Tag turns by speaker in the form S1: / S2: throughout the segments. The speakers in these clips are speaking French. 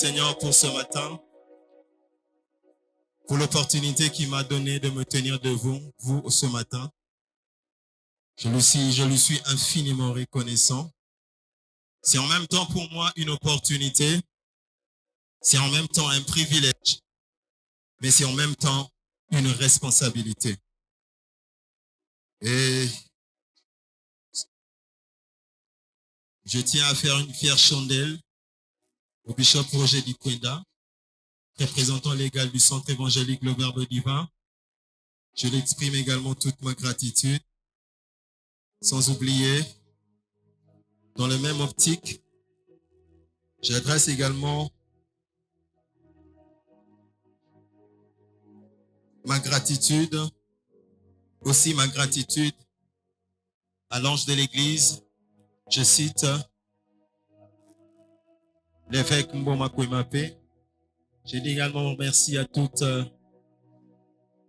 S1: Seigneur pour ce matin, pour l'opportunité qu'il m'a donnée de me tenir devant vous ce matin. Je lui suis infiniment reconnaissant. C'est en même temps pour moi une opportunité, c'est en même temps un privilège, mais c'est en même temps une responsabilité. Et je tiens à faire une fière chandelle au bishop Roger Dikwenda, représentant légal du Centre évangélique Le Verbe Divin. Je lui exprime également toute ma gratitude, sans oublier, dans la même optique, j'adresse également ma gratitude à l'ange de l'Église. Je cite l'évêque Mboma Kouemapé. Je dis également merci à toutes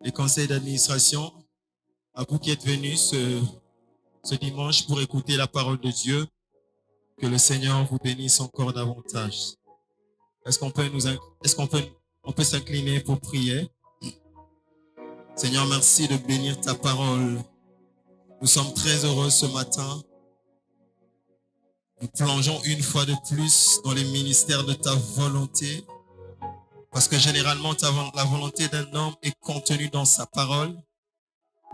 S1: les conseils d'administration, à vous qui êtes venus ce dimanche pour écouter la parole de Dieu. Que le Seigneur vous bénisse encore davantage. Est-ce qu'on peut s'incliner pour prier? Seigneur, merci de bénir ta parole. Nous sommes très heureux ce matin. Nous plongeons une fois de plus dans les ministères de ta volonté. Parce que généralement, la volonté d'un homme est contenue dans sa parole.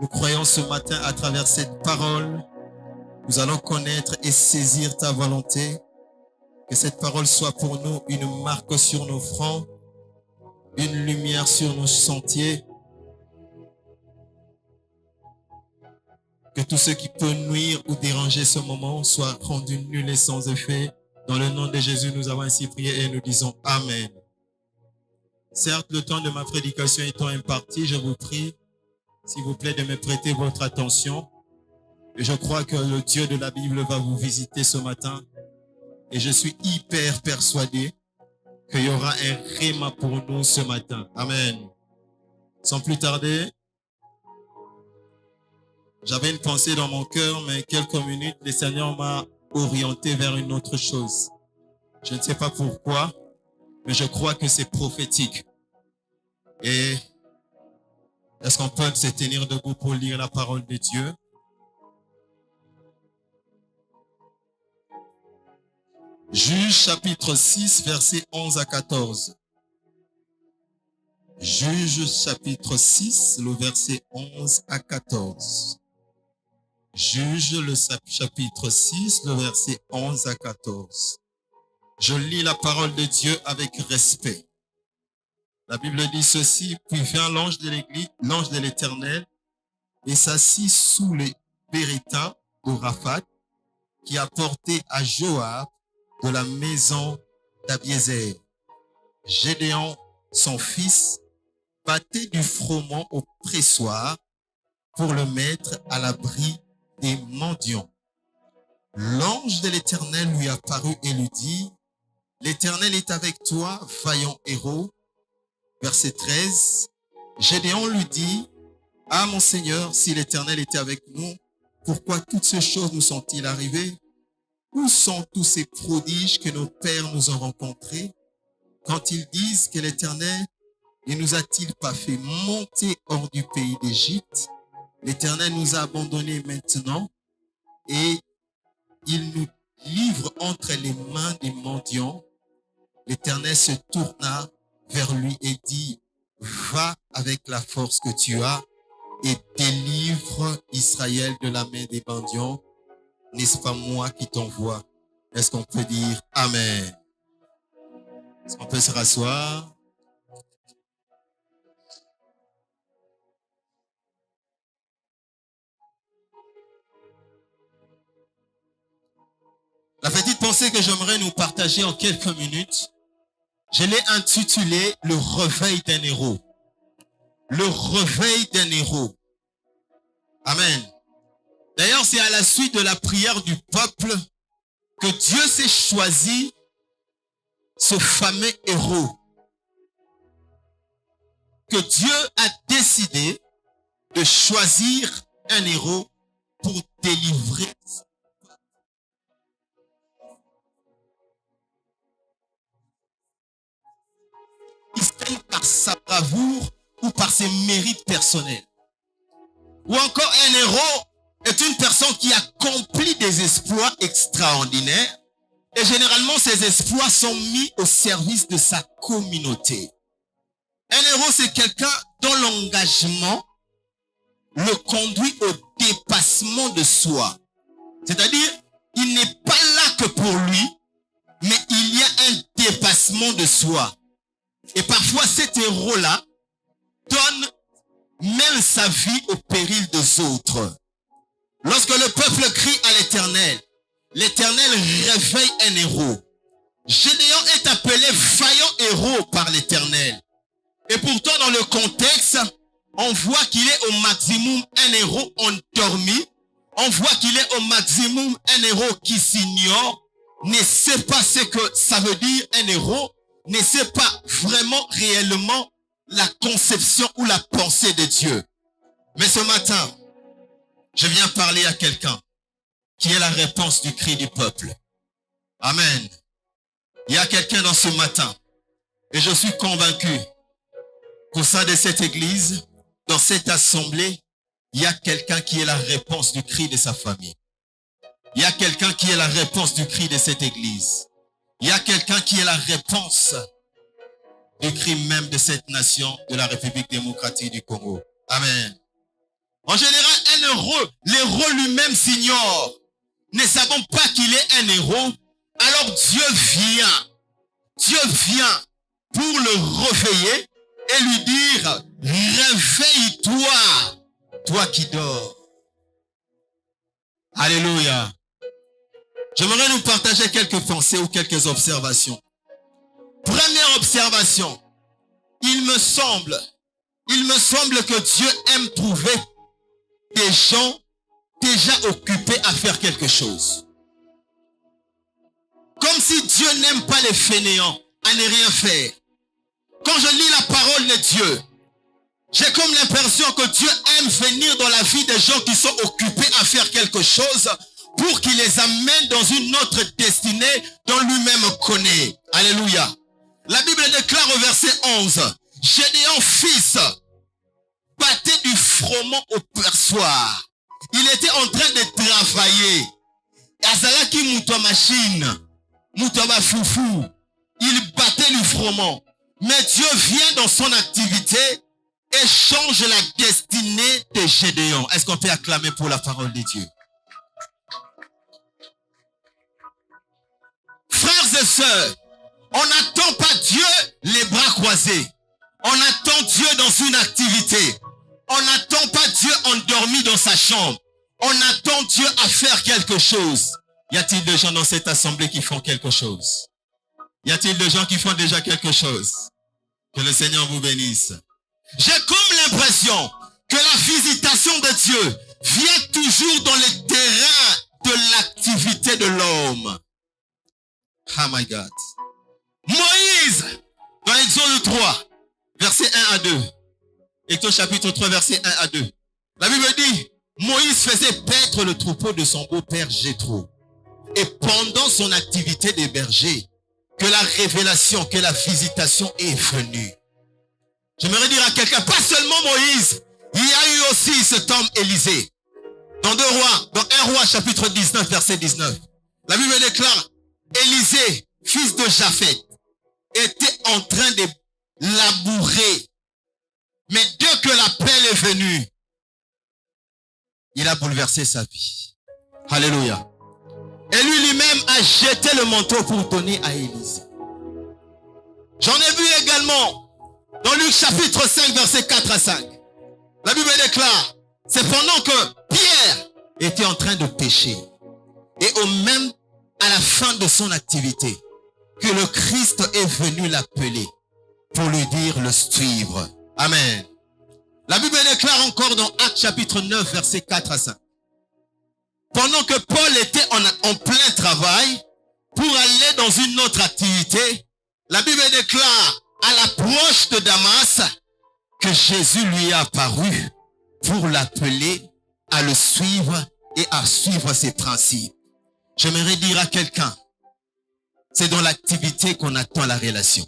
S1: Nous croyons ce matin à travers cette parole, nous allons connaître et saisir ta volonté. Que cette parole soit pour nous une marque sur nos fronts, une lumière sur nos sentiers. Que tout ce qui peut nuire ou déranger ce moment soit rendu nul et sans effet. Dans le nom de Jésus, nous avons ainsi prié et nous disons Amen. Certes, le temps de ma prédication étant imparti, je vous prie, s'il vous plaît, de me prêter votre attention. Et je crois que le Dieu de la Bible va vous visiter ce matin. Et je suis hyper persuadé qu'il y aura un réma pour nous ce matin. Amen. Sans plus tarder, j'avais une pensée dans mon cœur, mais quelques minutes, le Seigneur m'a orienté vers une autre chose. Je ne sais pas pourquoi, mais je crois que c'est prophétique. Et est-ce qu'on peut se tenir debout pour lire la parole de Dieu? Juge chapitre 6, versets 11 à 14. Juge chapitre 6, le verset 11 à 14. Juge le chapitre 6, le verset 11 à 14. Je lis la parole de Dieu avec respect. La Bible dit ceci, puis vint l'ange de l'Éternel, et s'assit sous les Bérétas au Raphat, qui apportait à Joab de la maison d'Abiézer. Gédéon, son fils, battait du froment au pressoir pour le mettre à l'abri des mendiants. L'ange de l'Éternel lui apparut et lui dit, l'Éternel est avec toi, vaillant héros. Verset 13, Gédéon lui dit, ah mon Seigneur, si l'Éternel était avec nous, pourquoi toutes ces choses nous sont-ils arrivées? Où sont tous ces prodiges que nos pères nous ont rencontrés? Quand ils disent que l'Éternel ne nous a-t-il pas fait monter hors du pays d'Égypte? L'Éternel nous a abandonnés maintenant et il nous livre entre les mains des mendiants. L'Éternel se tourna vers lui et dit, va avec la force que tu as et délivre Israël de la main des mendiants. N'est-ce pas moi qui t'envoie? Est-ce qu'on peut dire Amen? Est-ce qu'on peut se rasseoir? La petite pensée que j'aimerais nous partager en quelques minutes, je l'ai intitulée « Le réveil d'un héros ». Le réveil d'un héros. Amen. D'ailleurs, c'est à la suite de la prière du peuple que Dieu s'est choisi ce fameux héros. Que Dieu a décidé de choisir un héros pour délivrer. même par sa bravoure ou par ses mérites personnels. Ou encore un héros est une personne qui accomplit des exploits extraordinaires et généralement ces exploits sont mis au service de sa communauté. Un héros, c'est quelqu'un dont l'engagement le conduit au dépassement de soi. C'est-à-dire, il n'est pas là que pour lui, mais il y a un dépassement de soi. Et parfois, cet héros-là donne même sa vie au péril des autres. Lorsque le peuple crie à l'Éternel, l'Éternel réveille un héros. Gédéon est appelé vaillant héros par l'Éternel. Et pourtant, dans le contexte, on voit qu'il est au maximum un héros endormi. On voit qu'il est au maximum un héros qui s'ignore, ne sait pas ce que ça veut dire un héros, ne sait pas vraiment réellement la conception ou la pensée de Dieu. Mais ce matin, je viens parler à quelqu'un qui est la réponse du cri du peuple. Amen. Il y a quelqu'un dans ce matin et je suis convaincu qu'au sein de cette église, dans cette assemblée, il y a quelqu'un qui est la réponse du cri de sa famille. Il y a quelqu'un qui est la réponse du cri de cette église. Il y a quelqu'un qui est la réponse du cri même de cette nation, de la République démocratique du Congo. Amen. En général, un héros, l'héros lui-même s'ignore. Ne savons pas qu'il est un héros. Alors Dieu vient pour le réveiller et lui dire, réveille-toi, toi qui dors. Alléluia. J'aimerais nous partager quelques pensées ou quelques observations. Première observation, il me semble que Dieu aime trouver des gens déjà occupés à faire quelque chose. Comme si Dieu n'aime pas les fainéants à ne rien faire. Quand je lis la parole de Dieu, j'ai comme l'impression que Dieu aime venir dans la vie des gens qui sont occupés à faire quelque chose pour qu'il les amène dans une autre destinée dont lui-même connaît. Alléluia. La Bible déclare au verset 11, Gédéon fils battait du froment au perchoir. Il était en train de travailler. Azalaki moutoua machine, moutoua foufou. Il battait du froment. Mais Dieu vient dans son activité et change la destinée de Gédéon. Est-ce qu'on peut acclamer pour la parole de Dieu? Frères et sœurs, on n'attend pas Dieu les bras croisés. On attend Dieu dans une activité. On n'attend pas Dieu endormi dans sa chambre. On attend Dieu à faire quelque chose. Y a-t-il des gens dans cette assemblée qui font quelque chose? Y a-t-il des gens qui font déjà quelque chose? Que le Seigneur vous bénisse. J'ai comme l'impression que la visitation de Dieu vient toujours dans le terrain de l'activité de l'homme. Oh my God. Moïse, dans Exode 3, verset 1 à 2. Exode chapitre 3, verset 1 à 2. La Bible dit, Moïse faisait paître le troupeau de son beau-père Jéthro. Et pendant son activité de berger, que la révélation, que la visitation est venue. J'aimerais dire à quelqu'un, pas seulement Moïse, il y a eu aussi cet homme Élisée. Dans 2 Rois, dans 1 Roi chapitre 19, verset 19. La Bible déclare, Élisée, fils de Japhet, était en train de labourer. Mais dès que l'appel est venu, il a bouleversé sa vie. Alléluia. Et lui-même a jeté le manteau pour donner à Élisée. J'en ai vu également dans Luc chapitre 5, verset 4 à 5. La Bible déclare, c'est pendant que Pierre était en train de pécher. Et au même à la fin de son activité, que le Christ est venu l'appeler pour lui dire le suivre. Amen. La Bible déclare encore dans Actes chapitre 9, verset 4 à 5. Pendant que Paul était en plein travail pour aller dans une autre activité, la Bible déclare à l'approche de Damas que Jésus lui est apparu pour l'appeler à le suivre et à suivre ses principes. J'aimerais dire à quelqu'un, c'est dans l'activité qu'on attend la relation.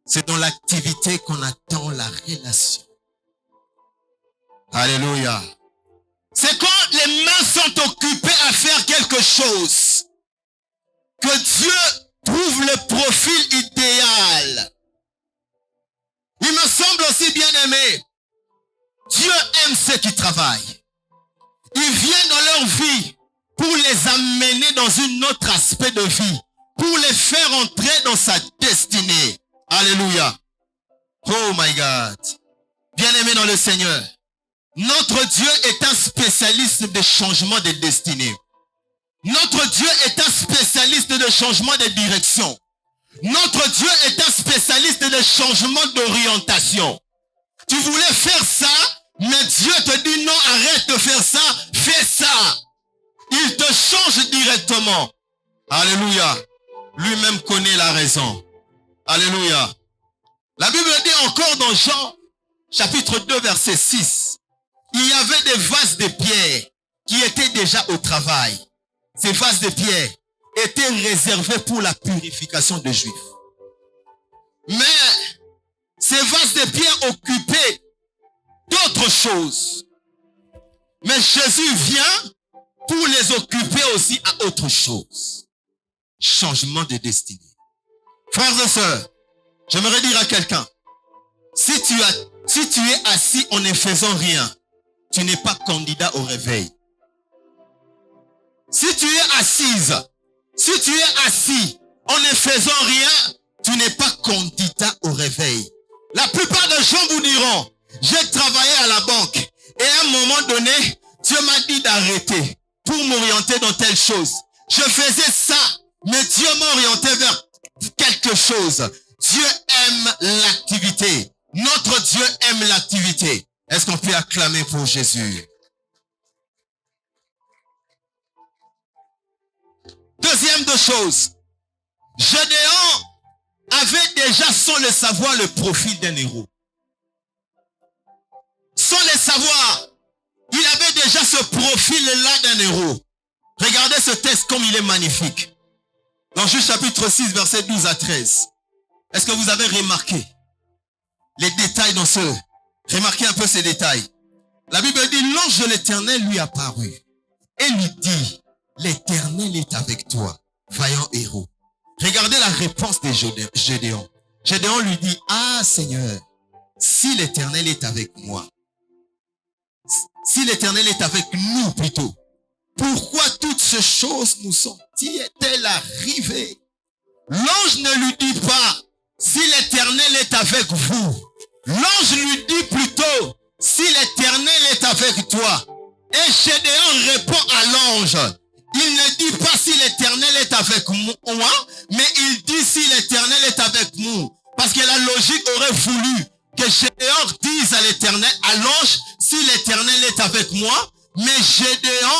S1: C'est dans l'activité qu'on attend la relation. Alléluia. C'est quand les mains sont occupées à faire quelque chose que Dieu trouve le profil idéal. Il me semble aussi, bien aimé, Dieu aime ceux qui travaillent. Il vient dans leur vie pour les amener dans un autre aspect de vie, pour les faire entrer dans sa destinée. Alléluia. Oh my God. Bien aimé dans le Seigneur, notre Dieu est un spécialiste de changement de destinée. Notre Dieu est un spécialiste de changement de direction. Notre Dieu est un spécialiste de changement d'orientation. Tu voulais faire ça, mais Dieu te dit non, arrête de faire ça, fais ça. Il te change directement. Alléluia. Lui-même connaît la raison. Alléluia. La Bible dit encore dans Jean, chapitre 2, verset 6. Il y avait des vases de pierre qui étaient déjà au travail. Ces vases de pierre étaient réservés pour la purification des Juifs. Mais ces vases de pierre occupaient d'autres choses. Mais Jésus vient pour les occuper aussi à autre chose. Changement de destinée. Frères et sœurs, j'aimerais dire à quelqu'un, si tu es assis en ne faisant rien, tu n'es pas candidat au réveil. Si tu es assise, si tu es assis en ne faisant rien, tu n'es pas candidat au réveil. La plupart des gens vous diront, j'ai travaillé à la banque et à un moment donné, Dieu m'a dit d'arrêter pour m'orienter dans telle chose. Je faisais ça, mais Dieu m'a orienté vers quelque chose. Dieu aime l'activité. Notre Dieu aime l'activité. Est-ce qu'on peut acclamer pour Jésus? Deuxième de choses, Gédéon avait déjà sans le savoir le profil d'un héros. Sans le savoir, il avait déjà ce profil-là d'un héros. Regardez ce texte comme il est magnifique. Dans Juge chapitre 6, versets 12 à 13. Est-ce que vous avez remarqué les détails dans ce... Remarquez un peu ces détails. La Bible dit, l'ange de l'Éternel lui apparut et lui dit, l'Éternel est avec toi, vaillant héros. Regardez la réponse de Gédéon. Gédéon lui dit, ah Seigneur, si l'Éternel est avec moi, si l'Éternel est avec nous plutôt, pourquoi toutes ces choses nous sont-elles arrivées? L'ange ne lui dit pas, si l'Éternel est avec vous. L'ange lui dit plutôt, si l'Éternel est avec toi. Et Gédéon répond à l'ange. Il ne dit pas si l'Éternel est avec moi, mais il dit si l'Éternel est avec nous. Parce que la logique aurait voulu que Gédéon dise à l'Éternel, à l'ange, si l'Éternel est avec moi. Mais Gédéon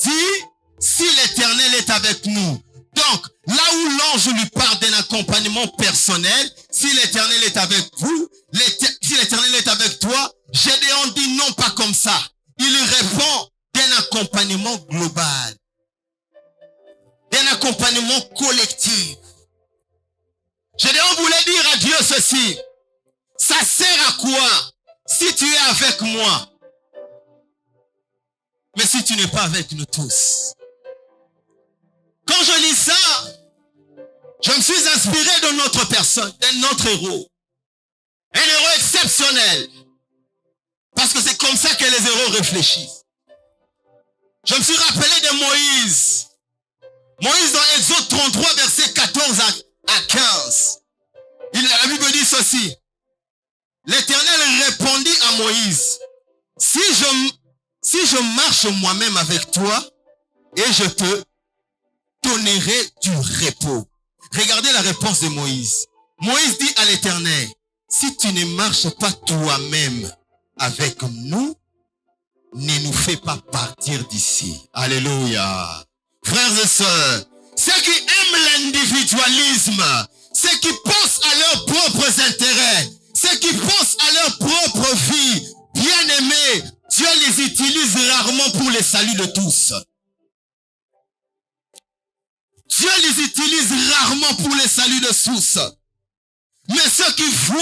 S1: dit, si l'Éternel est avec nous. Donc, là où l'ange lui parle d'un accompagnement personnel, si l'Éternel est avec vous, si l'Éternel est avec toi, Gédéon dit non, pas comme ça. Il répond d'un accompagnement global, d'un accompagnement collectif. Gédéon voulait dire à Dieu ceci, ça sert à quoi si tu es avec moi, mais si tu n'es pas avec nous tous? Quand je lis ça, je me suis inspiré de notre personne, de notre héros. Un héros exceptionnel. Parce que c'est comme ça que les héros réfléchissent. Je me suis rappelé de Moïse. Moïse dans Exode 33, verset 14 à 15. La Bible dit ceci. L'Éternel répondit à Moïse, si je marche moi-même avec toi et je te donnerai du repos. Regardez la réponse de Moïse. Moïse dit à l'Éternel, si tu ne marches pas toi-même avec nous, ne nous fais pas partir d'ici. Alléluia. Frères et sœurs, ceux qui aiment l'individualisme, ceux qui pensent à leurs propres intérêts, ceux qui pensent à leur propre vie, bien aimés, Dieu les utilise rarement pour le salut de tous. Dieu les utilise rarement pour le salut de tous. Mais ceux ceux qui voient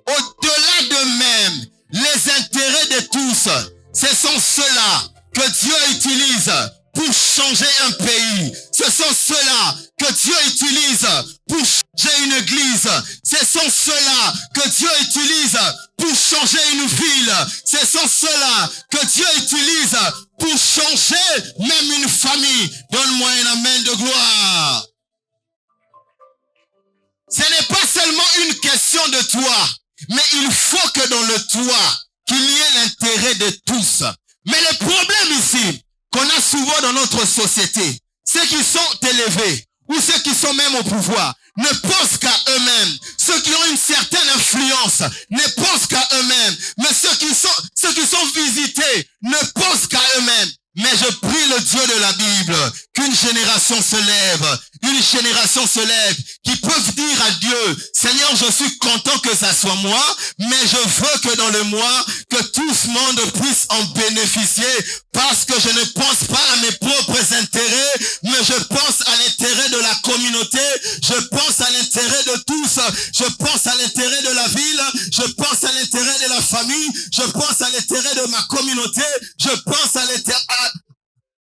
S1: au-delà d'eux-mêmes les intérêts de tous, ce sont ceux-là que Dieu utilise pour changer un pays. Ce sont ceux-là que Dieu utilise pour changer une église. Ce sont ceux-là que Dieu utilise pour changer une ville. Ce sont ceux-là que Dieu utilise pour changer même une famille. Donne-moi un amen de gloire. Ce n'est pas seulement une question de toi, mais il faut que dans le toi, qu'il y ait l'intérêt de tous. Mais le problème ici, qu'on a souvent dans notre société, ceux qui sont élevés, ou ceux qui sont même au pouvoir, ne pensent qu'à eux-mêmes. Ceux qui ont une certaine influence ne pensent qu'à eux-mêmes. Mais ceux qui sont visités ne pensent qu'à eux-mêmes. Mais je prie le Dieu de la Bible qu'une génération se lève, qui peuvent dire à Dieu, Seigneur, je suis content que ça soit moi, mais je veux que dans le moi, que tout ce monde puisse en bénéficier, parce que je ne pense pas à mes propres intérêts, mais je pense à l'intérêt de la communauté, je pense à l'intérêt de tous, je pense à l'intérêt de la ville, je pense à l'intérêt de la famille, je pense à l'intérêt de ma communauté, je pense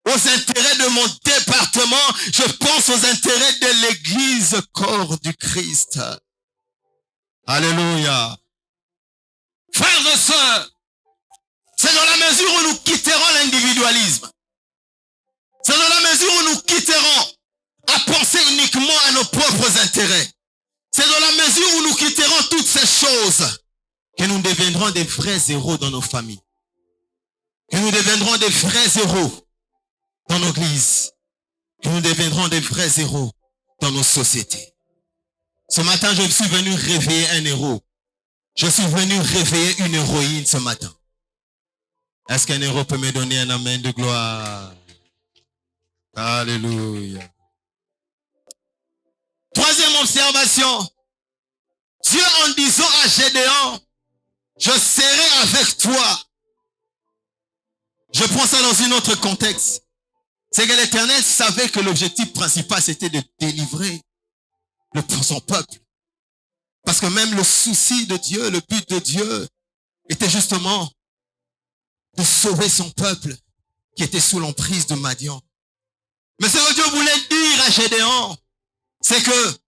S1: aux intérêts de mon département, je pense aux intérêts de l'église corps du Christ. Alléluia. Frères et sœurs, c'est dans la mesure où nous quitterons l'individualisme, c'est dans la mesure où nous quitterons à penser uniquement à nos propres intérêts, c'est dans la mesure où nous quitterons toutes ces choses que nous deviendrons des vrais héros dans nos familles, que nous deviendrons des vrais héros dans nos églises, que nous deviendrons des vrais héros dans nos sociétés. Ce matin, je suis venu réveiller un héros. Je suis venu réveiller une héroïne ce matin. Est-ce qu'un héros peut me donner un amen de gloire? Alléluia. Troisième observation. Dieu en disant à Gédéon, je serai avec toi. Je prends ça dans un autre contexte. C'est que l'Éternel savait que l'objectif principal, c'était de délivrer son peuple. Parce que même le souci de Dieu, le but de Dieu, était justement de sauver son peuple qui était sous l'emprise de Madian. Mais ce que Dieu voulait dire à Gédéon, c'est que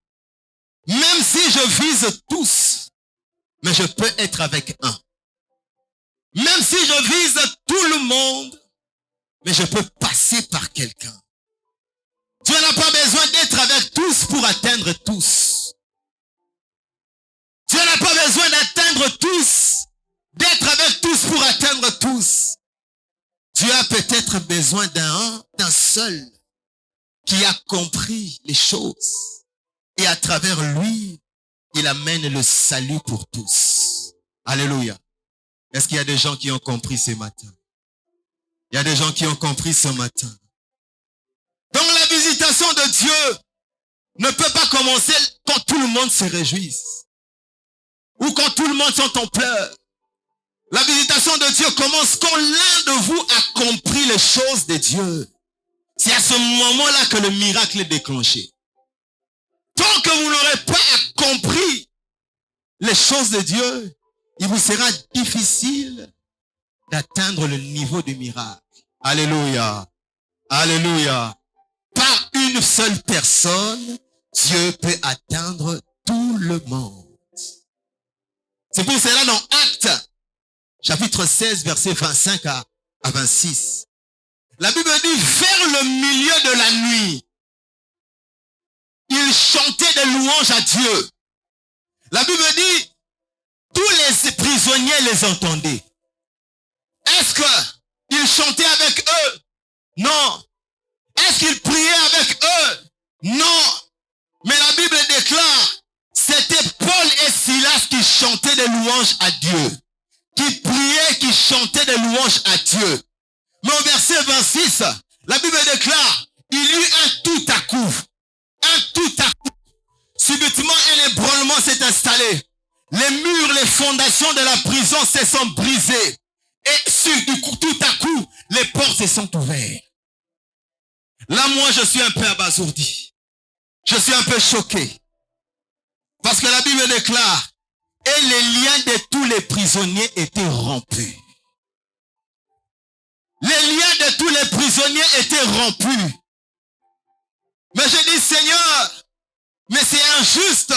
S1: même si je vise tous, mais je peux être avec un. Même si je vise tout le monde, mais je peux passer par quelqu'un. Dieu n'a pas besoin d'être avec tous pour atteindre tous. Dieu n'a pas besoin d'atteindre tous, d'être avec tous pour atteindre tous. Dieu a peut-être besoin d'un seul qui a compris les choses. Et à travers lui, il amène le salut pour tous. Alléluia. Est-ce qu'il y a des gens qui ont compris ce matin? Il y a des gens qui ont compris ce matin. Donc la visitation de Dieu ne peut pas commencer quand tout le monde se réjouisse. Ou quand tout le monde sont en pleurs. La visitation de Dieu commence quand l'un de vous a compris les choses de Dieu. C'est à ce moment-là que le miracle est déclenché. Tant que vous n'aurez pas compris les choses de Dieu, il vous sera difficile d'atteindre le niveau du miracle. Alléluia. Alléluia. Par une seule personne, Dieu peut atteindre tout le monde. C'est pour cela dans Actes, chapitre 16, versets 25 à 26. La Bible dit, vers le milieu de la nuit, ils chantaient des louanges à Dieu. La Bible dit, tous les prisonniers les entendaient. Est-ce qu'ils chantaient avec eux? Non. Est-ce qu'ils priaient avec eux? Non. Mais la Bible déclare, c'était Paul et Silas qui chantaient des louanges à Dieu. Qui priaient, qui chantaient des louanges à Dieu. Mais au verset 26, la Bible déclare, il y eut un tout à coup. Un tout à coup. Subitement, un ébranlement s'est installé. Les murs, les fondations de la prison se sont brisées. Et du coup, tout à coup, les portes se sont ouvertes. Là, moi, je suis un peu abasourdi. Je suis un peu choqué. Parce que la Bible déclare, et les liens de tous les prisonniers étaient rompus. Les liens de tous les prisonniers étaient rompus. Mais je dis, Seigneur, mais c'est injuste.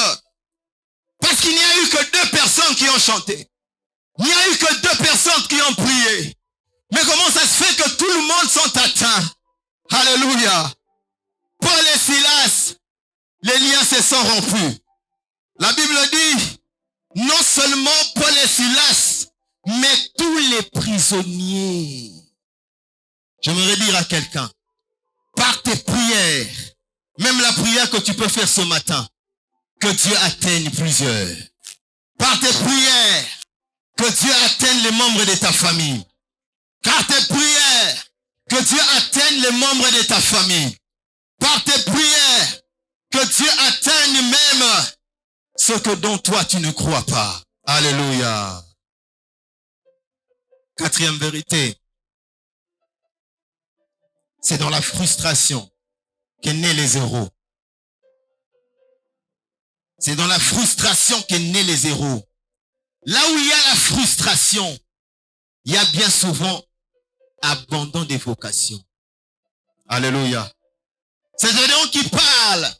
S1: Parce qu'il n'y a eu que 2 personnes qui ont chanté. Il n'y a eu que 2 personnes qui ont prié. Mais comment ça se fait que tout le monde sont atteints? Alléluia. Paul et Silas, les liens se sont rompus. La Bible dit, non seulement Paul et Silas, mais tous les prisonniers. J'aimerais dire à quelqu'un, par tes prières, même la prière que tu peux faire ce matin, que Dieu atteigne plusieurs. Par tes prières, que Dieu atteigne les membres de ta famille. Par tes prières, que Dieu atteigne les membres de ta famille. Par tes prières, que Dieu atteigne même ce que dont toi tu ne crois pas. Alléluia. 4e vérité. C'est dans la frustration qu'est né les héros. C'est dans la frustration qu'est né les héros. Là où il y a la frustration, il y a bien souvent abandon des vocations. Alléluia. C'est Gédéon qui parle.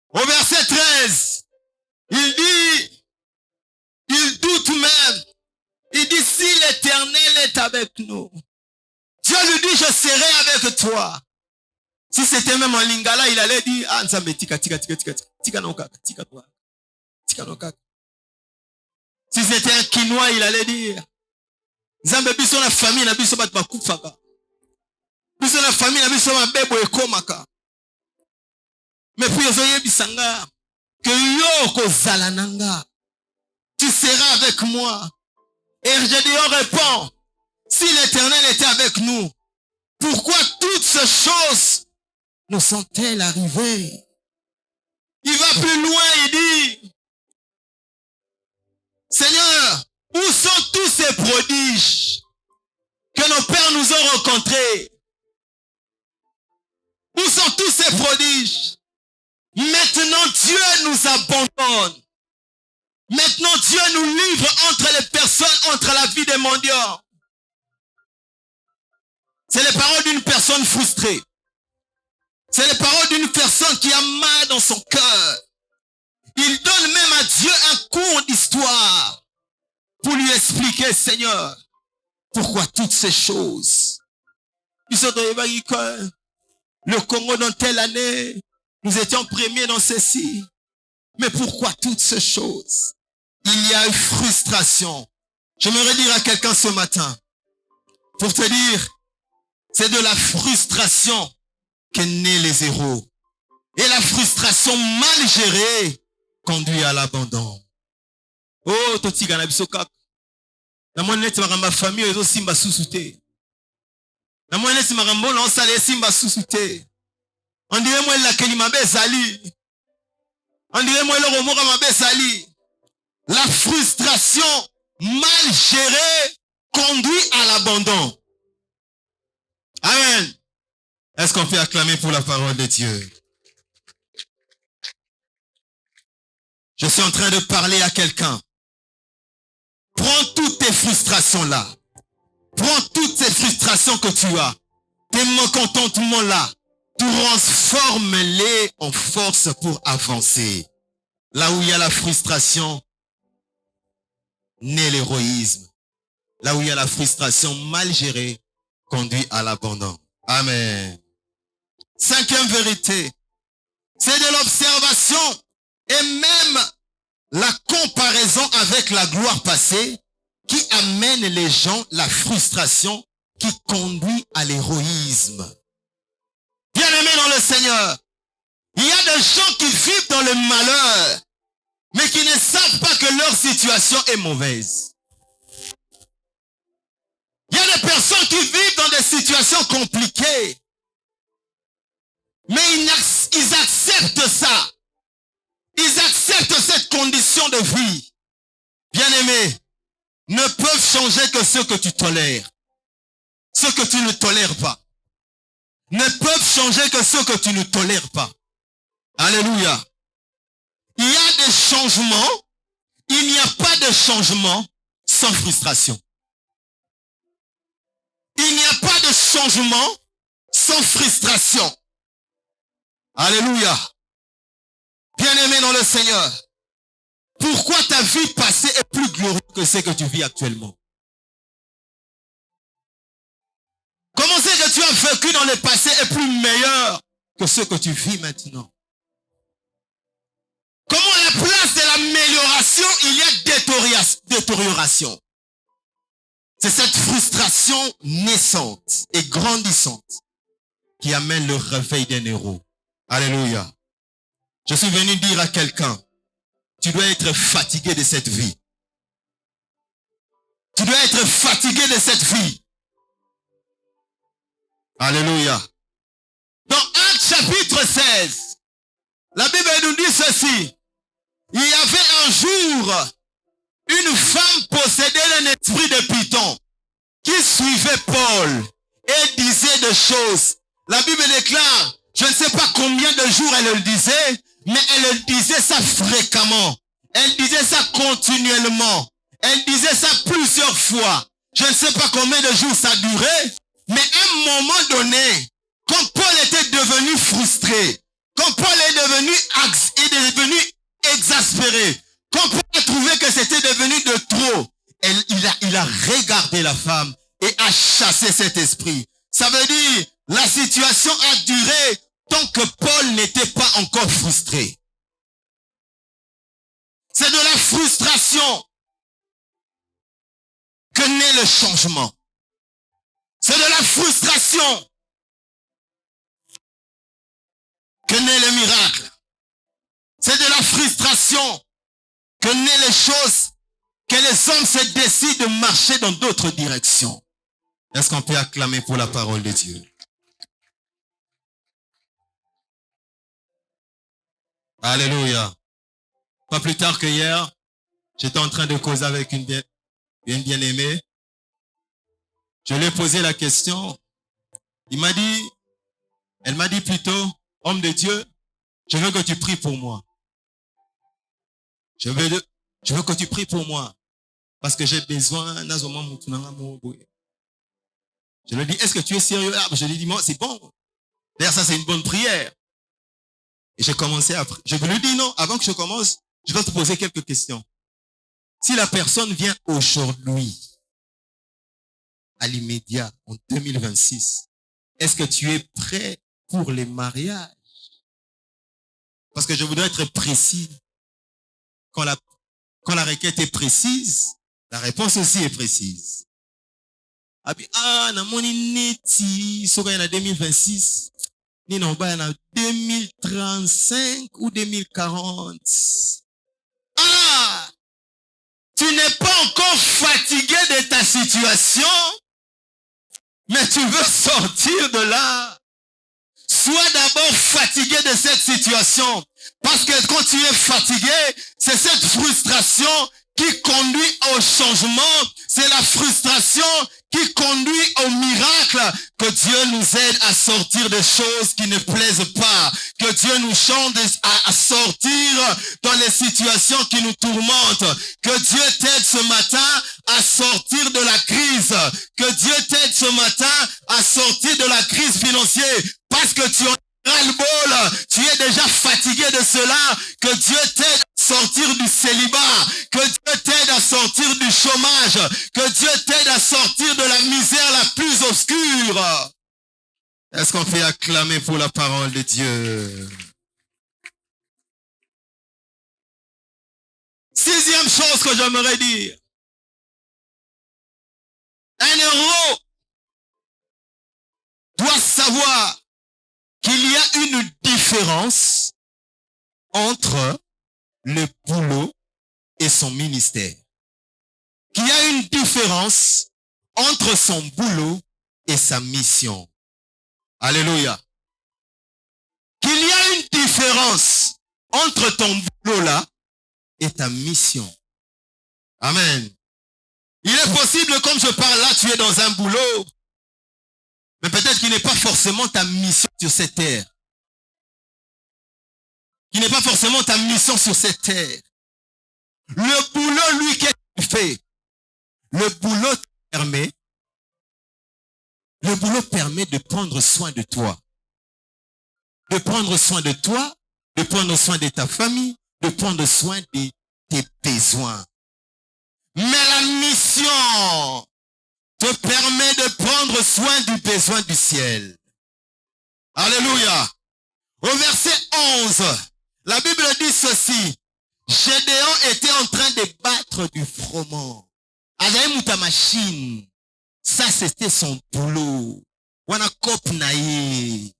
S1: Au verset 13, il dit, il doute même. Il dit, si l'Éternel est avec nous, Dieu lui dit, je serai avec toi. Si c'était même en lingala, il allait dire, ah, nzambe, tika nokaka. Si c'était un quinois, il allait dire, nzambe biso na famille na biso bat bakufaka. Biso na famille na biso mabebo ekomaka. Mais puis ozoye bisanga que yo kozala nanga. Tu seras avec moi. Et Gédéon répond, si l'Éternel était avec nous, pourquoi toutes ces choses nous sont-elles arrivées? Il va plus loin, il dit, Seigneur, où sont tous ces prodiges que nos pères nous ont rencontrés? Où sont tous ces prodiges? Maintenant, Dieu nous abandonne. Maintenant, Dieu nous livre entre les personnes, entre la vie des mendiants. C'est les paroles d'une personne frustrée. C'est les paroles d'une personne qui a mal dans son cœur. Il donne même à Dieu un cours d'histoire pour lui expliquer, Seigneur, pourquoi toutes ces choses. Le Congo dans telle année, nous étions premiers dans ceci. Mais pourquoi toutes ces choses? Il y a une frustration. J'aimerais dire à quelqu'un ce matin, pour te dire, c'est de la frustration qu'est nés les héros. Et la frustration mal gérée conduit à l'abandon. Oh, totika na biso kaka. Na mwana neti makamba famille ezo simba susu te. Na mwana neti makambo na osala simba susu te. On dirait moi la kelima bezali. On dirait moi le romoka mabezali. La frustration mal gérée conduit à l'abandon. Amen. Est-ce qu'on peut acclamer pour la parole de Dieu? Je suis en train de parler à quelqu'un. Prends toutes tes frustrations là. Prends toutes ces frustrations que tu as. Tes mécontentements là. Transforme-les en force pour avancer. Là où il y a la frustration, naît l'héroïsme. Là où il y a la frustration mal gérée, conduit à l'abandon. Amen. 5e vérité, c'est de l'observation et même la comparaison avec la gloire passée qui amène les gens la frustration qui conduit à l'héroïsme. Bien-aimés dans le Seigneur, il y a des gens qui vivent dans le malheur, mais qui ne savent pas que leur situation est mauvaise. Il y a des personnes qui vivent dans des situations compliquées, mais ils acceptent ça. Ils acceptent cette condition de vie. Bien-aimés, ne peuvent changer que ceux que tu tolères. Ceux que tu ne tolères pas. Ne peuvent changer que ceux que tu ne tolères pas. Alléluia. Il y a des changements, il n'y a pas de changement sans frustration. Il n'y a pas de changement sans frustration. Alléluia. Bien-aimé dans le Seigneur, pourquoi ta vie passée est plus glorieuse que ce que tu vis actuellement? Comment c'est que tu as vécu dans le passé est plus meilleur que ce que tu vis maintenant? Comment à la place de l'amélioration, il y a détérioration? C'est cette frustration naissante et grandissante qui amène le réveil d'un héros. Alléluia. Je suis venu dire à quelqu'un, tu dois être fatigué de cette vie. Tu dois être fatigué de cette vie. Alléluia. Dans Actes chapitre 16, la Bible nous dit ceci. Il y avait un jour une femme possédée d'un esprit de python qui suivait Paul et disait des choses. La Bible déclare, je ne sais pas combien de jours elle le disait, mais elle le disait ça fréquemment. Elle disait ça continuellement. Elle disait ça plusieurs fois. Je ne sais pas combien de jours ça durait, mais à un moment donné, quand Paul était devenu frustré, quand Paul est devenu exaspéré, quand Paul a trouvé que c'était devenu de trop, il a regardé la femme et a chassé cet esprit. Ça veut dire, la situation a duré tant que Paul n'était pas encore frustré. C'est de la frustration que naît le changement. C'est de la frustration que naît le miracle. C'est de la frustration que naît les choses, que les hommes se décident de marcher dans d'autres directions. Est-ce qu'on peut acclamer pour la parole de Dieu? Alléluia. Pas plus tard que hier, j'étais en train de causer avec une bien-aimée. Je lui ai posé la question. Elle m'a dit plutôt, homme de Dieu, je veux que tu pries pour moi. Je veux que tu pries pour moi. Parce que j'ai besoin. Je lui ai dit, est-ce que tu es sérieux? Je lui ai dit, moi, c'est bon. D'ailleurs, ça, c'est une bonne prière. Et j'ai commencé à prier. Je lui ai dit, non, avant que je commence, je vais te poser quelques questions. Si la personne vient aujourd'hui, à l'immédiat, en 2026, est-ce que tu es prêt pour les mariages? Parce que je voudrais être précis. Quand la requête est précise, la réponse aussi est précise. Na moni neti, soka yana 2026, ni na ba yana 2035 ou 2040. Tu n'es pas encore fatigué de ta situation, mais tu veux sortir de là. Sois d'abord fatigué de cette situation. Parce que quand tu es fatigué, c'est cette frustration qui conduit au changement. C'est la frustration qui conduit au miracle. Que Dieu nous aide à sortir des choses qui ne plaisent pas. Que Dieu nous chante à sortir dans les situations qui nous tourmentent. Que Dieu t'aide ce matin à sortir de la crise. Que Dieu t'aide ce matin à sortir de la crise financière. Parce que tu en as le bol, tu es déjà fatigué de cela. Que Dieu t'aide à sortir du célibat. Que Dieu t'aide à sortir du chômage. Que Dieu t'aide à sortir de la misère la plus obscure. Est-ce qu'on peut acclamer pour la parole de Dieu? Sixième chose que j'aimerais dire. Un héros doit savoir qu'il y a une différence entre le boulot et son ministère. Qu'il y a une différence entre son boulot et sa mission. Alléluia. Qu'il y a une différence entre ton boulot là et ta mission. Amen. Il est possible, comme je parle là, tu es dans un boulot, mais peut-être qu'il n'est pas forcément ta mission sur cette terre. qui n'est pas forcément ta mission sur cette terre. Le boulot, lui, qu'est-ce qu'il fait? Le boulot permet de prendre soin de toi. De prendre soin de toi, de prendre soin de ta famille, de prendre soin de tes besoins. Mais la mission te permet de prendre soin du besoin du ciel. Alléluia. Au verset 11, la Bible dit ceci. Gédéon était en train de battre du froment. Azaï mouta machine. Ça, c'était son boulot. Wana kop naïe.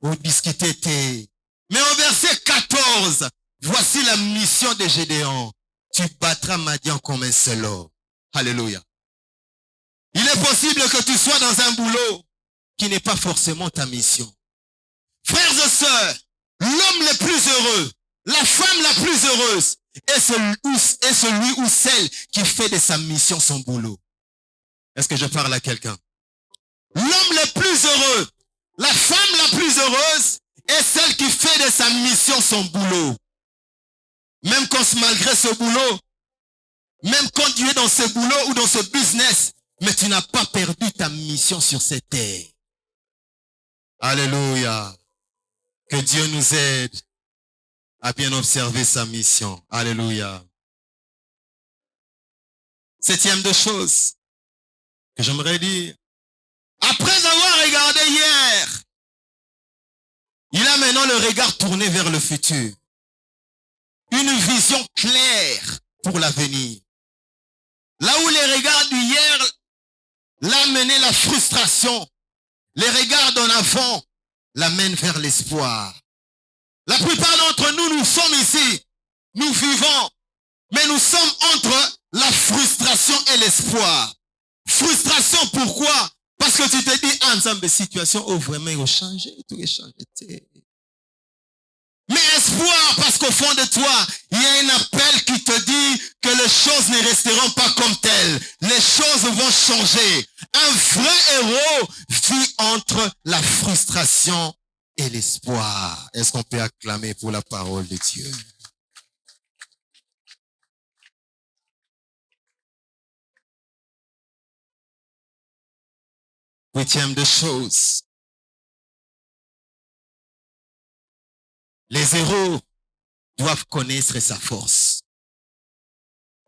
S1: On discutait. Mais au verset 14, voici la mission de Gédéon. Tu battras Madian comme un seul homme. Alléluia. Il est possible que tu sois dans un boulot qui n'est pas forcément ta mission. Frères et sœurs, l'homme le plus heureux, la femme la plus heureuse est celui ou celle qui fait de sa mission son boulot. Est-ce que je parle à quelqu'un? L'homme le plus heureux, la femme la plus heureuse est celle qui fait de sa mission son boulot. Même quand malgré ce boulot, même quand tu es dans ce boulot ou dans ce business, mais tu n'as pas perdu ta mission sur cette terre. Alléluia. Que Dieu nous aide à bien observer sa mission. Alléluia. Septième de chose que j'aimerais dire. Après avoir regardé hier, il a maintenant le regard tourné vers le futur. Une vision claire pour l'avenir. Là où les regards d'hier l'a mené la frustration, les regards d'en avant l'amènent vers l'espoir. La plupart d'entre nous, nous sommes ici, nous vivons, mais nous sommes entre la frustration et l'espoir. Frustration, pourquoi? Parce que tu te dis, ah, nous sommes des situations où vraiment il faut changer, tout est changé. Mais espoir, parce qu'au fond de toi, il y a un appel qui te dit que les choses ne resteront pas comme telles. Les choses vont changer. Un vrai héros vit entre la frustration et l'espoir. Est-ce qu'on peut acclamer pour la parole de Dieu? Huitième de choses. Les héros doivent connaître sa force.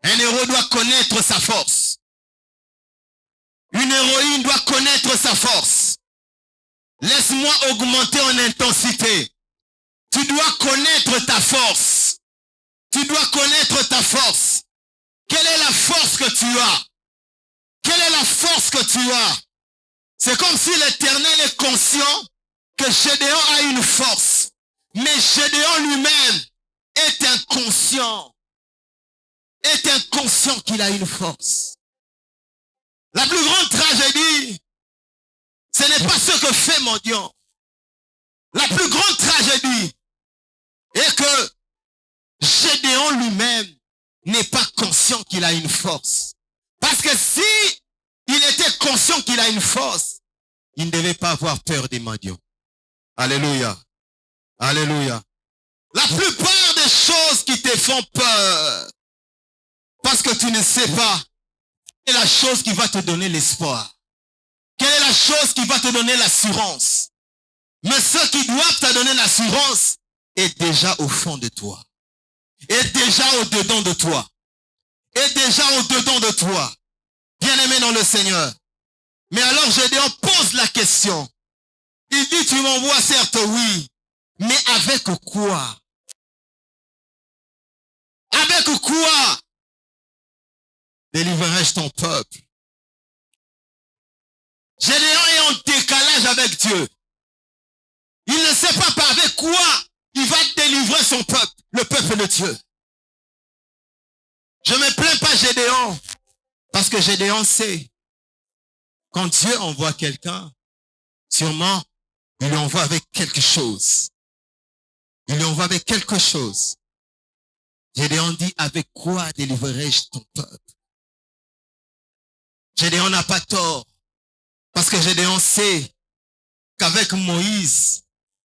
S1: Un héros doit connaître sa force. Une héroïne doit connaître sa force. Laisse-moi augmenter en intensité. Tu dois connaître ta force. Tu dois connaître ta force. Quelle est la force que tu as? Quelle est la force que tu as? C'est comme si l'Éternel est conscient que Gédéon a une force. Mais Gédéon lui-même est inconscient qu'il a une force. La plus grande tragédie, ce n'est pas ce que fait Madian. La plus grande tragédie est que Gédéon lui-même n'est pas conscient qu'il a une force. Parce que si il était conscient qu'il a une force, il ne devait pas avoir peur des Madian. Alléluia. Alléluia. La plupart des choses qui te font peur, parce que tu ne sais pas, quelle est la chose qui va te donner l'espoir? Quelle est la chose qui va te donner l'assurance? Mais ce qui doit te donner l'assurance est déjà au fond de toi. Est déjà au-dedans de toi. Est déjà au-dedans de toi. Bien-aimé dans le Seigneur. Mais alors Gédéon pose la question. Il dit, tu m'envoies certes, oui. Mais avec quoi? Avec quoi délivrerai-je ton peuple? Gédéon est en décalage avec Dieu. Il ne sait pas avec quoi il va délivrer son peuple, le peuple de Dieu. Je ne me plains pas Gédéon, parce que Gédéon sait, quand Dieu envoie quelqu'un, sûrement, il lui envoie avec quelque chose. Il lui envoie avec quelque chose. Gédéon dit, avec quoi délivrerai-je ton peuple? Gédéon n'a pas tort. Parce que Gédéon sait qu'avec Moïse,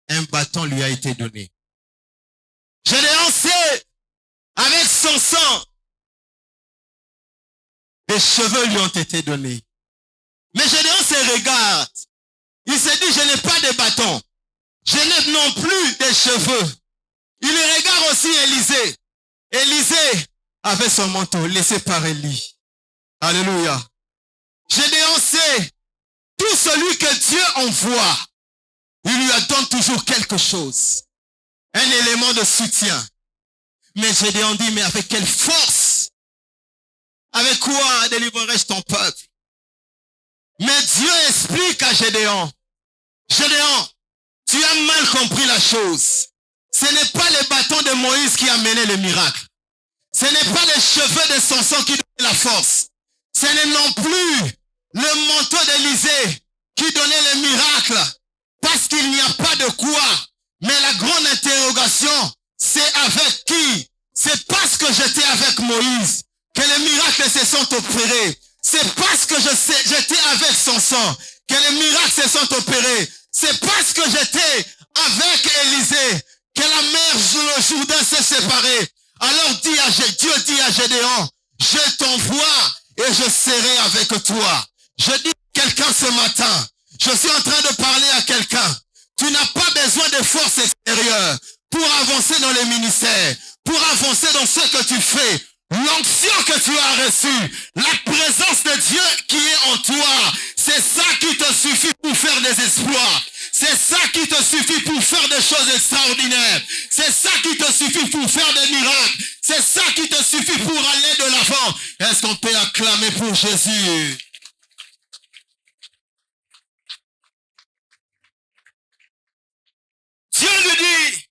S1: un bâton lui a été donné. Gédéon sait, avec son sang, des cheveux lui ont été donnés. Mais Gédéon se regarde. Il se dit, je n'ai pas de bâton. Je n'ai non plus de cheveux. Il regarde aussi Élisée. Élisée avait son manteau laissé par Élie. Alléluia. Gédéon sait, tout celui que Dieu envoie, il lui donne toujours quelque chose. Un élément de soutien. Mais Gédéon dit, mais avec quelle force? Avec quoi délivrerai-je ton peuple? Mais Dieu explique à Gédéon, Gédéon, tu as mal compris la chose. Ce n'est pas le bâton de Moïse qui a mené le miracle. Ce n'est pas les cheveux de Samson qui donnaient la force. Ce n'est non plus le manteau d'Élisée qui donnait le miracle. Parce qu'il n'y a pas de quoi. Mais la grande interrogation, c'est avec qui? C'est parce que j'étais avec Moïse que les miracles se sont opérés. C'est parce que j'étais avec Samson que les miracles se sont opérés. C'est parce que j'étais avec Élisée que la mer le Jourdain s'est séparée. Alors Dieu dit à Gédéon, je t'envoie et je serai avec toi. Je dis à quelqu'un ce matin, je suis en train de parler à quelqu'un. Tu n'as pas besoin de force extérieure pour avancer dans les ministères, pour avancer dans ce que tu fais. L'onction que tu as reçue, la présence de Dieu qui est en toi, c'est ça qui te suffit pour faire des exploits. C'est ça qui te suffit pour faire des choses extraordinaires. C'est ça qui te suffit pour faire des miracles. C'est ça qui te suffit pour aller de l'avant. Est-ce qu'on peut acclamer pour Jésus? Dieu lui dit,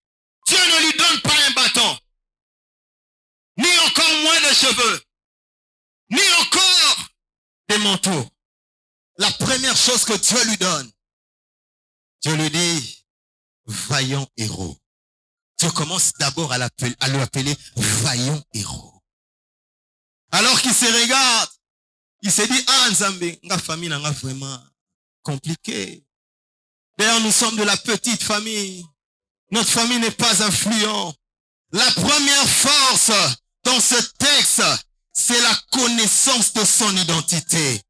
S1: Dieu ne lui donne pas un bâton, ni encore moins de cheveux, ni encore des manteaux. La première chose que Dieu lui donne, Dieu lui dit, vaillant héros. Dieu commence d'abord à lui appeler vaillant héros. Alors qu'il se regarde, il se dit, ah, Nzambe, ma famille n'a vraiment compliqué. D'ailleurs, nous sommes de la petite famille. Notre famille n'est pas influente. La première force dans ce texte, c'est la connaissance de son identité.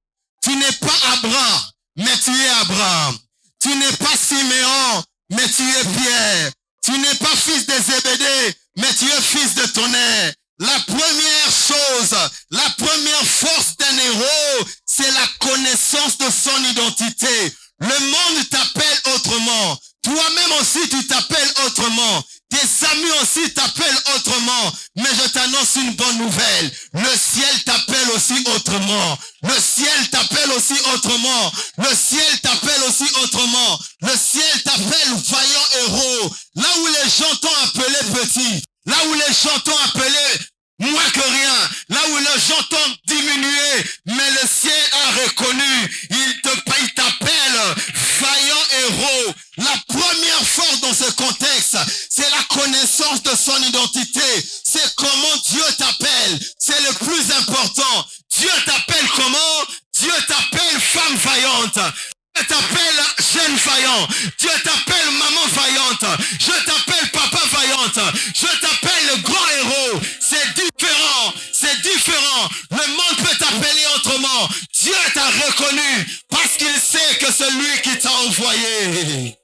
S1: Tu n'es pas Abraham, mais tu es Abraham. Tu n'es pas Siméon, mais tu es Pierre. Tu n'es pas fils de Zébédée, mais tu es fils de tonnerre. La première chose, la première force d'un héros, c'est la connaissance de son identité. Le monde t'appelle autrement. Toi-même aussi, tu t'appelles autrement. Tes amis aussi t'appellent autrement. Mais je t'annonce une bonne nouvelle. Le ciel t'appelle aussi autrement. Le ciel t'appelle aussi autrement. Le ciel t'appelle aussi autrement. Le ciel t'appelle vaillant héros. Là où les gens t'ont appelé petit. Là où les gens t'ont appelé moins que rien. Là où les gens t'ont diminué. Mais le ciel a reconnu. Il t'appelle vaillant héros. La première force dans ce contexte, c'est la connaissance de son identité. C'est comment Dieu t'appelle. C'est le plus important. Dieu t'appelle comment? Dieu t'appelle femme vaillante. Dieu t'appelle jeune vaillant. Dieu t'appelle maman vaillante. Je t'appelle papa vaillante. Je t'appelle le grand héros. C'est différent. C'est différent. Le monde peut t'appeler autrement. Dieu t'a reconnu parce qu'il sait que c'est lui qui t'a envoyé.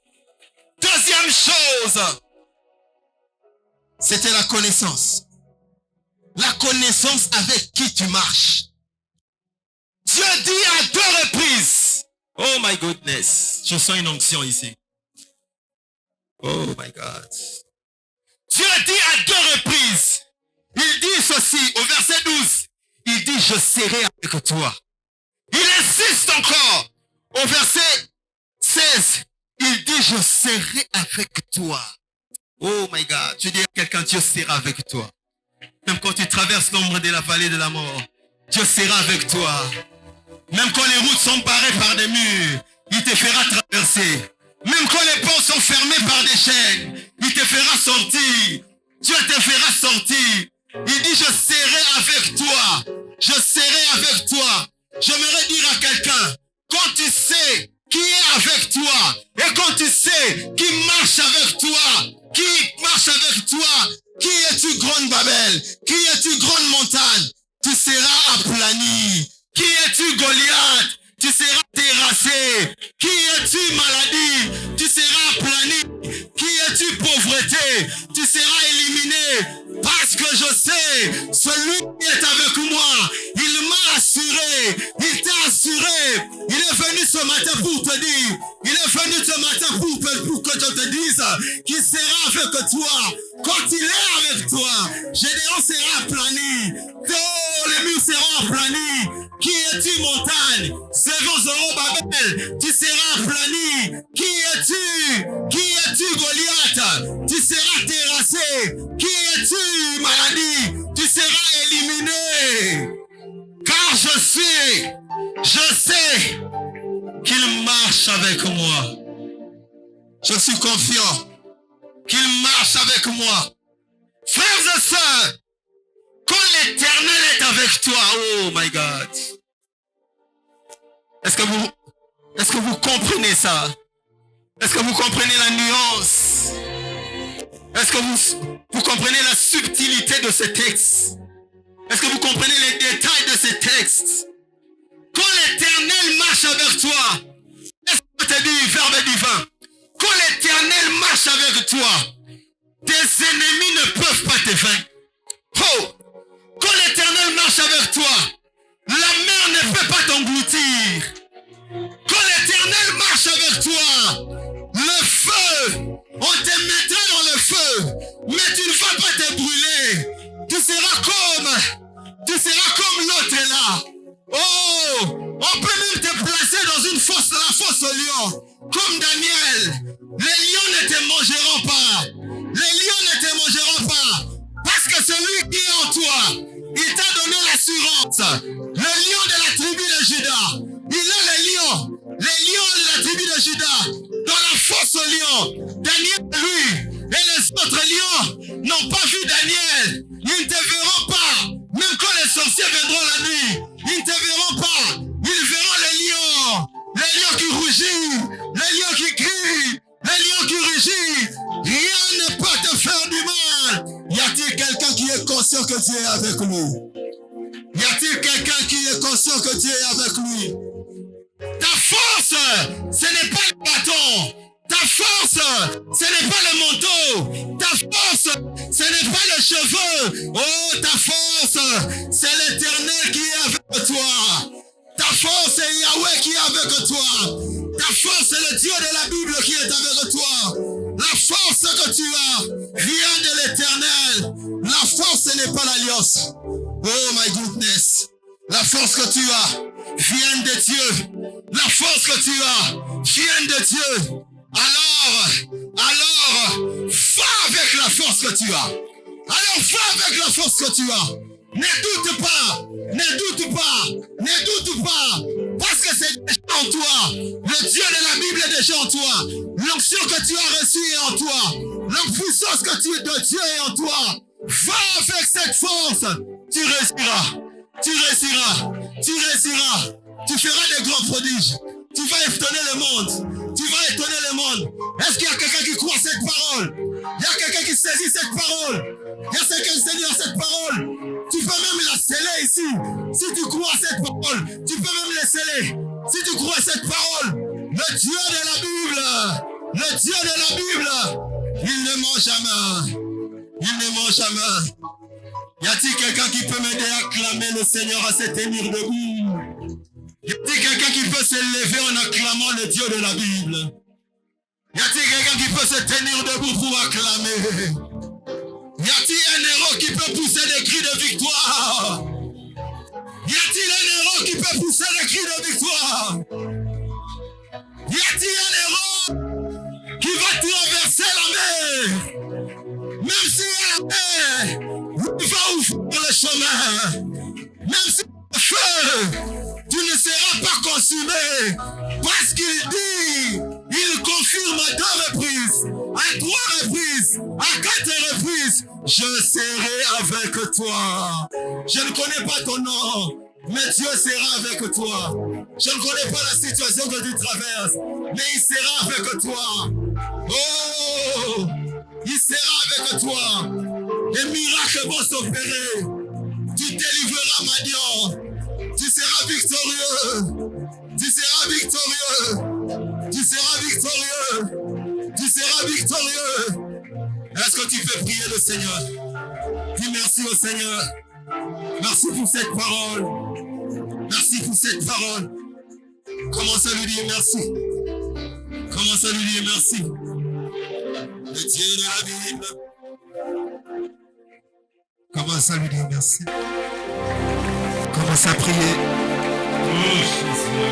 S1: Deuxième chose, c'était la connaissance. La connaissance avec qui tu marches. Dieu dit à 2 reprises. Oh my goodness. Je sens une onction ici. Oh my God. Dieu dit à 2 reprises. Il dit ceci au verset 12. Il dit, je serai avec toi. Il insiste encore au verset 16. Il dit, je serai avec toi. Oh my God. Je dis à quelqu'un, Dieu sera avec toi. Même quand tu traverses l'ombre de la vallée de la mort, Dieu sera avec toi. Même quand les routes sont barrées par des murs, il te fera traverser. Même quand les portes sont fermées par des chaînes, il te fera sortir. Dieu te fera sortir. Il dit, je serai avec toi. Je serai avec toi. J'aimerais dire à quelqu'un, quand tu sais qui est avec toi, et quand tu sais qui marche avec toi, Qui es-tu, grande Babel? Qui es-tu, grande montagne? Tu seras aplani. Qui es-tu, Goliath? Tu seras terrassé. Qui es-tu, maladie? Tu seras aplani. Qui es-tu, pauvreté? Tu seras éliminé. Parce que je sais, celui qui est avec moi, il m'a assuré, il t'a assuré. Il est venu ce matin pour te dire, il est venu ce matin pour que je te dise qu'il sera avec toi. Quand il est avec toi, Gédéon sera aplani. Oh, les murs seront aplanis. Qui es-tu, montagne? Babel, tu seras aplani. Qui es-tu? Qui es-tu, Goliath? Tu seras terrassé. Qui es-tu, maladie? Tu seras éliminé. Car je sais qu'il marche avec moi. Je suis confiant qu'il marche avec moi. Frères et sœurs, quand l'Éternel est avec toi, oh my God. Est-ce que vous comprenez ça? Est-ce que vous comprenez la nuance? Est-ce que vous comprenez la subtilité de ce texte? Est-ce que vous comprenez les détails de ce texte? Quand l'Éternel marche avec toi, est-ce que te dit, verbe divin? Quand l'Éternel marche avec toi, tes ennemis ne peuvent pas te vaincre. Oh! Quand l'Éternel marche avec toi, la mer ne peut pas t'engloutir. Quand l'Éternel marche avec toi, le feu, on te mettra dans le feu, mais tu ne vas pas te brûler. Tu seras comme l'autre là. Oh, on peut même te placer dans une fosse, la fosse au lion, comme Daniel. Les lions ne te mangeront pas. Les lions ne te mangeront pas. Parce que celui qui est en toi, il t'a donné l'assurance. Le lion de la tribu de Juda, il a les lions de la tribu de Juda, dans la fosse au lion. Daniel, lui, et les autres lions n'ont pas vu Daniel. Ils ne te verront pas. Même quand les sorciers viendront la nuit, ils ne te verront pas. Ils verront les lions qui rougissent, les lions qui crient, les lions qui rugissent. Rien ne peut te faire du mal. Y a-t-il quelqu'un qui est conscient que Dieu est avec lui? Y a-t-il quelqu'un qui est conscient que Dieu est avec lui? Ta force, ce n'est pas le bâton. Ta force, ce n'est pas le manteau. Ta force, ce n'est pas les cheveux. Oh, ta force, c'est l'Éternel qui est avec toi. Ta force, c'est Yahweh qui est avec toi. Ta force, c'est le Dieu de la Bible qui est avec toi. La force que tu as vient de l'Éternel. La force, ce n'est pas l'alliance. Oh my goodness. La force que tu as vient de Dieu. La force que tu as vient de Dieu. Alors, va avec la force que tu as. Alors, va avec la force que tu as. Ne doute pas, parce que c'est déjà en toi. Le Dieu de la Bible est déjà en toi. L'onction que tu as reçue est en toi. La puissance que tu es de Dieu est en toi. Va avec cette force. Tu réussiras. Tu feras des grands prodiges. Tu vas étonner le monde. Est-ce qu'il y a quelqu'un qui croit cette parole? Il y a quelqu'un qui saisit cette parole. Il y a quelqu'un qui saisit cette parole. Tu peux même la sceller ici. Si tu crois cette parole, tu peux même la sceller. Si tu crois cette parole, le Dieu de la Bible, il ne ment jamais. Y a-t-il quelqu'un qui peut m'aider à acclamer le Seigneur, à se tenir debout? Y a-t-il quelqu'un qui peut se lever en acclamant le Dieu de la Bible? Y a-t-il quelqu'un qui peut se tenir debout pour acclamer? Y a-t-il un héros qui peut pousser des cris de victoire? Y a-t-il un héros qui peut pousser des cris de victoire? Y a-t-il un héros qui va traverser la mer? Même si la mer, il va ouvrir le chemin. Même si le feu, tu ne seras pas consumé. Parce qu'il dit, il confirme à 2 reprises, à 3 reprises, à 4 reprises, je serai avec toi. Je ne connais pas ton nom, mais Dieu sera avec toi. Je ne connais pas la situation que tu traverses, mais il sera avec toi. Oh, il sera avec toi. Les miracles vont s'opérer. Tu délivreras Madian. Tu seras victorieux. Tu seras victorieux. Tu seras victorieux. Tu seras victorieux. Est-ce que tu peux prier le Seigneur? Dis merci au Seigneur. Merci pour cette parole. Merci pour cette parole. Commence à lui dire merci. Commence à lui dire merci. Le Dieu de la Bible. Commence à lui dire merci. Commence à prier. Oh Jésus.